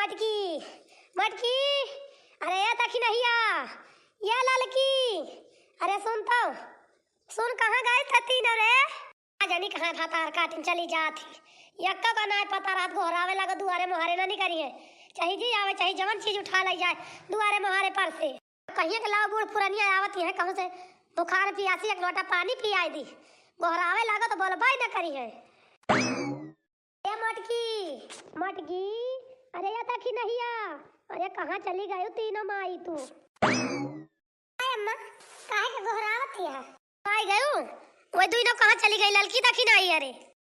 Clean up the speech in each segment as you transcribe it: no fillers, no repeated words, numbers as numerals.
मटकी मटकी, अरे ये तकी नहीं आ, ये ललकी, अरे सुन तो, सुन कहाँ गए थे तीनों रे? जानी कहाँ था तार काटिन चली जाती यक्का का ना पता रात को हरावे लगा दुआरे मुहारे ना नहीं करी है चाहे जी आवे चाहे जवन चीज उठा लाई जाए दुआरे मुहारे पर से कहिए के लाओ बूढ़ पुरानी आवती है कहूं से बुखार पियासी एक लोटा पानी पियाई दी गोहरावे लगा तो बोलबाई ना करी है। ए मटकी मटकी, अरे या तकी नहीं आ, अरे कहाँ चली गई तीनों माई तू? अम्मा काहे के गोहरावत है? आई गयो वो दुइनो कहाँ चली गई ललकी तकी नहीं? अरे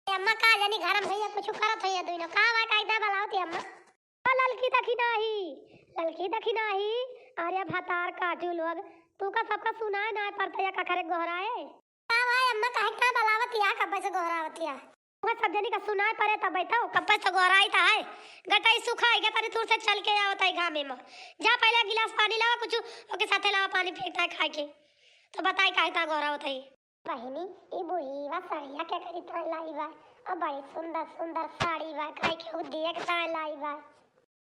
अम्मा का जानी घर में भैया कुछ करत है दुइनो का वा कायदा बलावती अम्मा। ललकी तकी नहीं, अरे भतार काटू लोग तू का सबका सुनाए ना पड़ता या कखरे गोहराए का भाई अम्मा काहे का बलावत या कब से गोहरावत या वो सब जनी का सुनाए पड़े तब बैठो कब से गोहराई ता है गटाई सुखाई के तनी दूर से चल के आवत है घामे में जा पहले गिलास पानी लावा कुछ ओके साथे लावा पानी फेंकता है खाए के तो बताई काहे ता गोहरावत है। बहिनी ई बुढ़ी वा साड़िया के करी तो लाई बा और बड़ी सुंदर सुंदर साड़ी बा काहे के उ देखता है लाई बा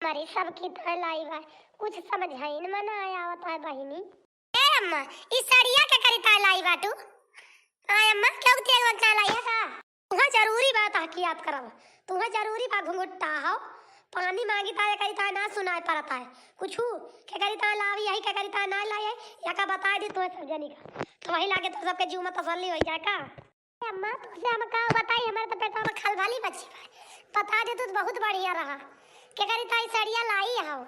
हमारी सब की तो लाई बा कुछ समझ है न मन आया होता है बहिनी। ए अम्मा इस साड़िया के करी तो लाई बा तू? आय अम्मा क्यों तेरे वक्त लाया का? तुम्हें जरूरी बात है कि याद करब तुम्हें जरूरी बा घुंघटा हो पानी मांगी ता करी ता ना सुनाई पड़ता है कुछ के करी ता लावी यही के करी ता ना लाए या का बता दी तुम्हें सब जनी का तो वही लागे तो सबके जीव में तसल्ली हो जाए का। अम्मा तुझसे हम का बताई हमारे तो पेट में खलबली बच्ची बता दे तो बहुत बढ़िया रहा के करी ता सड़िया लाई हो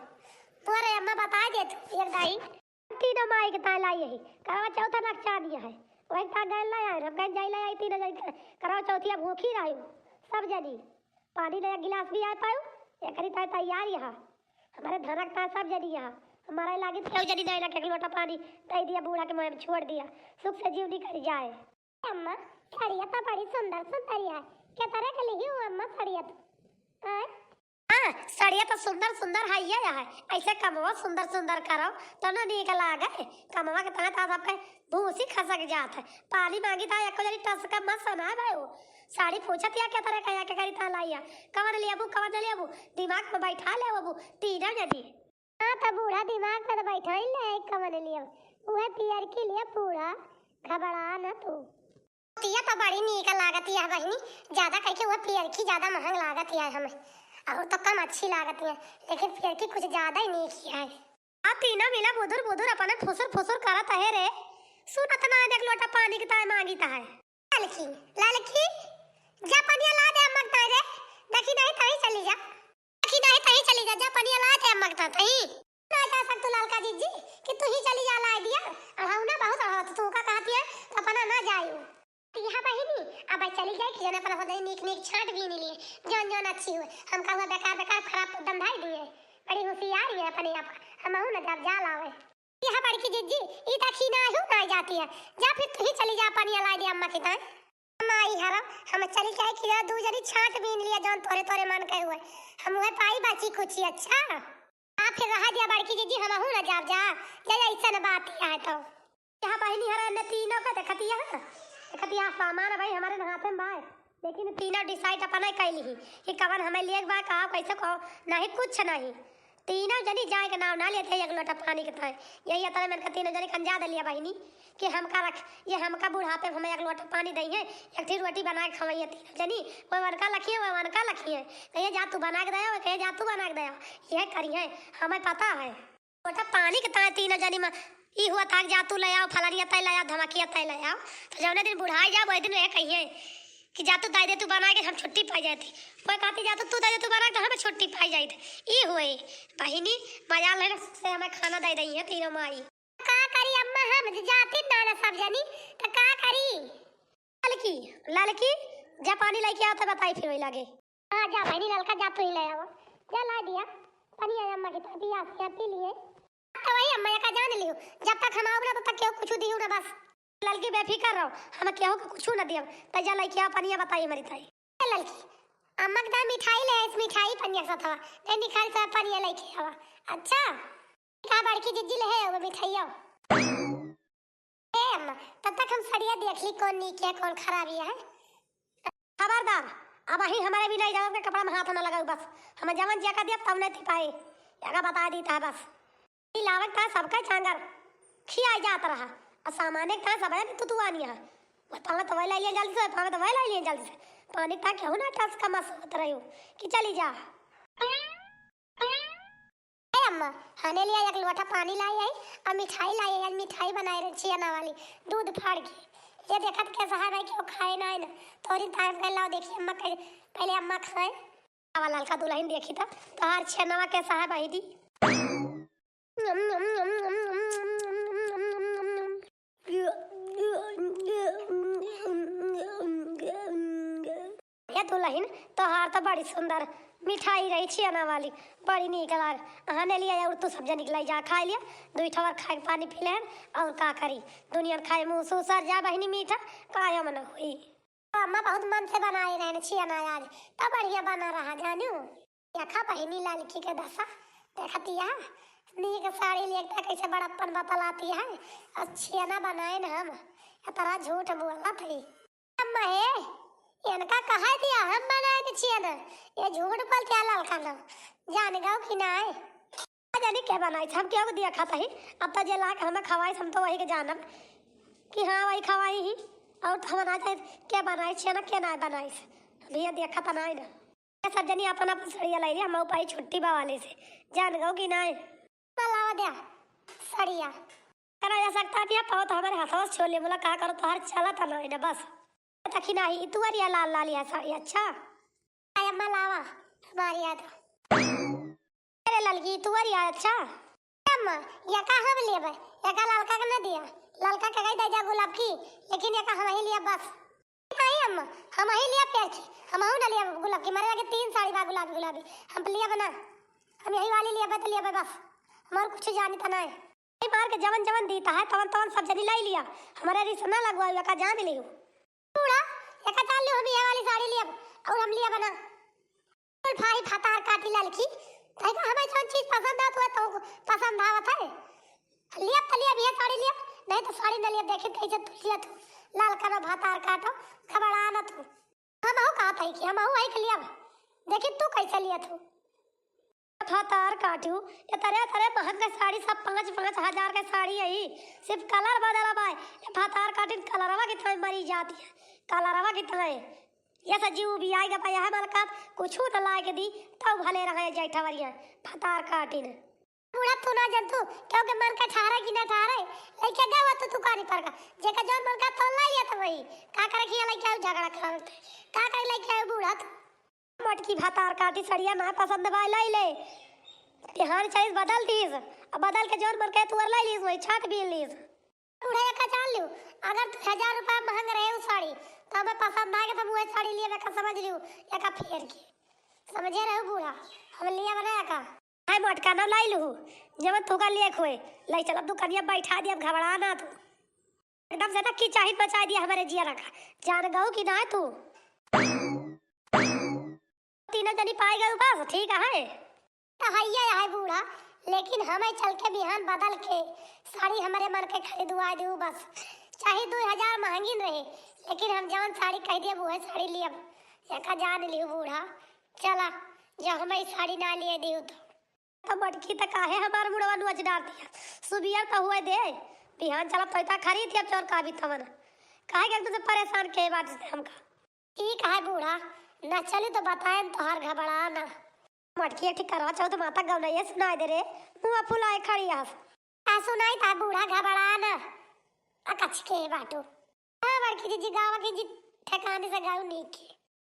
तोरे अम्मा बता दे तू एक दाई तीनों माई के ता लाई है करवा चौथा रक्षा दिया है वही ता गए लाया है गए जाई लाया तीनों जन करवा चौथिया भूखी रही सब जनी पानी ले गिलास भी आ पायो ये करी ता तैयार यहाँ हमारे धनक ता सब जनी यहाँ हमारा लागे तो जनी नहीं लगे लोटा पानी दे दिया बूढ़ा के मुंह में छोड़ दिया सुख से जीव निकल जाए। अम्मा साड़िया तो बड़ी सुंदर सुंदर है क्या तरह के ली हूँ अम्मा साड़िया तो हाँ साड़िया तो सुंदर सुंदर है ये है ऐसे कमवा सुंदर सुंदर करो तो ना नीक लागे कमवा के तहत आपके भूसी खसक जात है पानी मांगी था एको जरी टस का मत सुना भाई वो साड़ी पूछत या क्या तरह का करी था लाइया कवन ले अबू दिमाग में बैठा ले अबू तीनों जनी हां तो बूढ़ा दिमाग में बैठा ही ले कवन लिए वो पियर के लिए पूरा घबरा न तू तिया तो बड़ी नीक लागत है बहनी ज्यादा कह के वो पियर की ज्यादा महंग लागत है हमें और तो कम अच्छी लागत है लेकिन पियर की कुछ ज्यादा ही नीक है। आ तीनों मिला बुदुर अपने फुसुर करत है रे सुनत ना देख लोटा पानी के ताय मांगी ता है ललकी जा पानी ला दे अम्मा ता रे देखी नहीं तही चली जा जा पानी ला दे अम्मा ता तही ना जा सक तू ललका जीजी कि तू ही चली जा ला दिया अढ़ाऊ ना बहुत अढ़ाऊ तू का कहती है तो अपना ना जाइयो यहाँ बहिनी अब चली जाए कि जने पर हो जाए नीक छाट भी नहीं लिए जौन अच्छी हुए हम का हुआ बेकार खराब धंधा दिए बड़ी होशियार है अपने आप हम हूं ना जब जा लावे यहाँ बड़ी की जीजी ई तखी ना हूं ना जाती है जा फिर तू ही चली जा पानी ला दे अम्मा की ताई अम्मा आई हरम हम चली जाए कि दू जनी छाट बीन लिया जौन तोरे मन के हुए हम वह पाई बाची कुछ अच्छा आप फिर रहा दिया बड़ी की जीजी हम हूं ना जब जा ऐसा ना बात है तो यहाँ बहिनी हरा ने तीनों का देखती है सामान भाई हमारे हाथ में भाई लेकिन तीनों डिसाइड अपना कैली ही कि कवन हमें लिए बा कहा कैसे कहो नहीं कुछ नहीं तीनों जनी जाए के नाम ना लेते एक लोटा पानी के थाए यही तरह मैंने तीनों जनी कंजा दिया बहिनी कि हमका रख ये हमका बुढ़ापे हमें एक लोटा पानी दही एक थी रोटी बना के खवाइए तीनों जनी कोई वनका लखिए कहिए जा तू बना के दया कहिए जा तू बना के दया यह करिए हमें पता है लोटा पानी के थाए तीनों जनी में ई हुआ था जा तू ले आओ फलानिया तय ले आओ धमकिया तय ले आओ तो जौने दिन बुढ़ाई जा वही दिन ये कहिए कि जा तू दे तू बना के हम छुट्टी पाई जाती कोई कहती जा तू दे तू बना के हमें छुट्टी पाई जाती ई हुए बहिनी मजा ले से हमें खाना दे रही है तीनों माई का करी अम्मा हम जाती ना सब जनी तो का करी ललकी जा पानी लेके आओ तो बताई फिर वही लगे हां जा बहिनी ललका जा तू ही ले आओ जा ला दिया पानी अम्मा की तो दिया पी लिए तो वही अम्मा का जान लियो जब तक हम आओ तब तक क्यों कुछ दियो ना बस ललकी बेफिक्र रहो हम क्यों कुछ ना दियो त जा लेके आ पनिया बताई हमारी ताई ललकी अम्मा का मिठाई ले इस मिठाई पनिया साथ हवा ते निखार से पनिया लेके आवा अच्छा का बड़की जिज्जी ले है वो मिठाइया ए अम्मा तब तक हम सड़िया देख ली कौन नीक है कौन खराबी है खबरदार अब ही हमारे भी नहीं इजाजत के कपड़ा में हाथ न लगाऊ बस। हम जवन जगह दिया तब नहीं थी पाए, जगह बता दी था बस। ई लावक था सबका चांगर खिया जात रहा और सामान्य था सब है तू तू आनी है। मैं पावे तो वही ला लिया जल्दी से, पावे तो वही ला लिया जल्दी से। पानी था क्यों ना टस का मस होत रही हो कि चली जा। ए अम्मा हने लिया एक लोटा पानी लाई आई और मिठाई लाई आई। आज मिठाई बनाई रही छियाना वाली दूध फाड़ के। ये देखत कैसा है भाई क्यों खाए ना है ना तोरी टाइम कर लाओ देखिए अम्मा के पहले अम्मा खाए। आवा लड़का दुल्हन देखी था तो हर छियाना कैसा है भाई दी। ये दुल्हन तोहार तो बड़ी सुंदर मिठाई रही छियाना वाली बड़ी नीक लाग। हने लिया और तू सब जन निकलाई जा खा लिया दुई ठवर खाए पानी पी ले और का करी दुनिया खाए मुंह सुसर जा बहनी मीठा काया मन हुई। अम्मा बहुत मन से बनाए रहने छियाना आज तो बढ़िया बना रहा जानू। या खा बहनी लालकी के दशा देखती है नीक साड़ी लेकर कैसे बड़प्पन बतलाती है। छियाना बनाए न हम तरह झूठ बोला थी। अम्मा है इनका कहा दिया हम बनाए थे छियाना ये झूठ बोल क्या लड़का ना जान गाओ कि ना है जानी क्या बनाई हम क्या को दिया खाता ही। अब तो जे ला के हमें खवाई हम तो वही के जानब कि हाँ वही खवाई ही और तो हम ना चाहे क्या बनाई छियाना क्या ना बनाई भैया देखा था ना है ना सब जनी अपन अपन सड़िया लाई हम पाई छुट्टी बावाले से जान गाओ कि ना है लावा दिया सड़िया करा जा सकता पिया पाओ तो हमारे हाथों से छोले बोला कहा करो तो हर चला था ना बस तकी नहीं तू अरिया लाल लाल या साड़ी अच्छा अम्मा लावा हमारी याद अरे ललकी तू अरिया अच्छा अम्मा या का हम लेबे या का ललका के न दिया ललका के गई जा गुलाब की लेकिन या का हम ही लिया बस नहीं अम्मा हम ही लिया पेड़ की हम ना लिया गुलाब की मारे आगे 3 साड़ी बा गुलाबी गुलाबी हम लिया बना हम यही वाली लिया बता लिया बस हमार कुछ जानी था ना है मार के जवन जवन देता है तवन तवन सब जनी लाई लिया हमारे रिश्ता ना लगवा का जान लियो पूरा एक चाल लियो हम ये वाली साड़ी लिया और हम लिया बना फुल भाई फतार काटी ललकी काहे का हमें जौन चीज पसंद आत है तो पसंद आवत है लिया तो लिया भी साड़ी लिया नहीं तो साड़ी न लिया देखे कैसे तू लिया तू लाल करो फतार काटो खबड़ा न तू हम हो कहा था कि हम हो आई के लिया देखी तू कैसे लिया तू फतार काटू ये तरह तरह महंगा साड़ी सब 5-5 हजार का साड़ी है सिर्फ कलर बदला भाई फतार काटिन कलरवा कितना मरी जाती है कलरवा कितना है ये सजीव भी आएगा पाया है मलका कुछ तो ला के दी तो भले रहे जैठवरिया फतार काटिन पूरा तू ना जंतु क्योंकि मन का ठारा कि ना ठारा लेके गवा तो तू कानी पर का जेका जौन मन का तो ला लिया तो वही का करे कि लेके झगड़ा करते का करे लेके बूढ़ा मटकी फतार काटी सड़िया ना पसंद भाई लाई ले बिहार चाहिए बदल दीस अब बदल के जोर मर के तू लाई लीस वही छाट भी लीस उड़े का चाल लियो अगर 1000 रुपया महंग रहे वो साड़ी तो हमें पसंद आ गया तो मुझे साड़ी लिए मैं का समझ लियो या का फेर के समझे रहे बूढ़ा हम लिया बनाया का हाय मटका ना लाई लू जब तू का लिए खोए लाई चल अब दुकानिया बैठा दिया घबरा ना तू एकदम से की चाहिए बचा दिया हमारे जिया रखा जान गऊ कि ना तू तीनों जनी पाए गए बस ठीक है तो हैया है बूढ़ा लेकिन हमें चल के बिहान बदल के साड़ी हमारे मन के खरीदवा दू बस चाहे 2000 महंगी रहे लेकिन हम जवन साड़ी कह दिए वो है साड़ी लिया एक जान लियो बूढ़ा चला जब हमें साड़ी ना लिए दियो तो मटकी तक काहे हमार मुड़वा नुच डाल दिया सुबिया तो हुए दे बिहान चला पैसा खरीद दिया चोर का भी थवन काहे के तुझे परेशान के बात से हमका ठीक है बूढ़ा न चली तो बताए तो हर घबरा ना मटकी ठीक करवा चाहो तो माता गौ नहीं सुनाई दे रे मुंह फुलाए खड़ी आ सुनाई था बूढ़ा घबरा ना अकच के बाटो बड़की जी गावा की जी ठिकाने से गाऊ नी के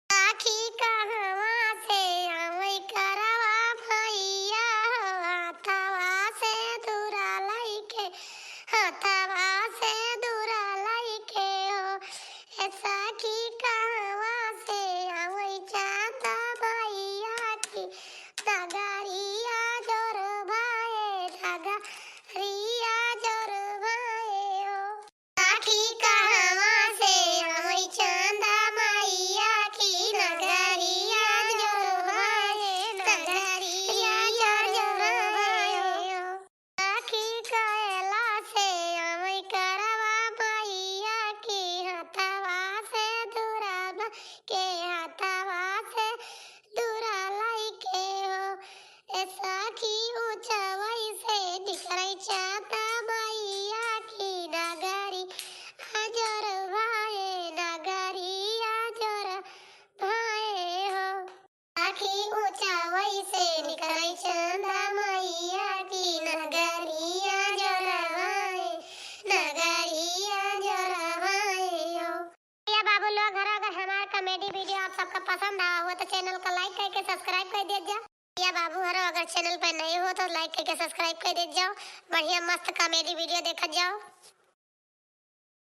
आखी कहवा से आवई करवा भैया हाथवा से दूरा लाई के हाथवा से दूरा लाई के हो ऐसा की कहवा से आवई जाता भैया की नगरिया जोर भाए नगरिया जोर भाए हो आखी कहवा से आवई चंदा मैया की नगरिया जोर भाए नगरिया जोर भाए हो आखी कहला से आवई करवा भैया की हाथवा से दूरा के हाथवा चैनल का लाइक करके सब्सक्राइब कर दिया जा। या बाबू हरो अगर चैनल पर नए हो तो लाइक करके सब्सक्राइब कर दे जाओ। बढ़िया मस्त कॉमेडी वीडियो देखा जाओ।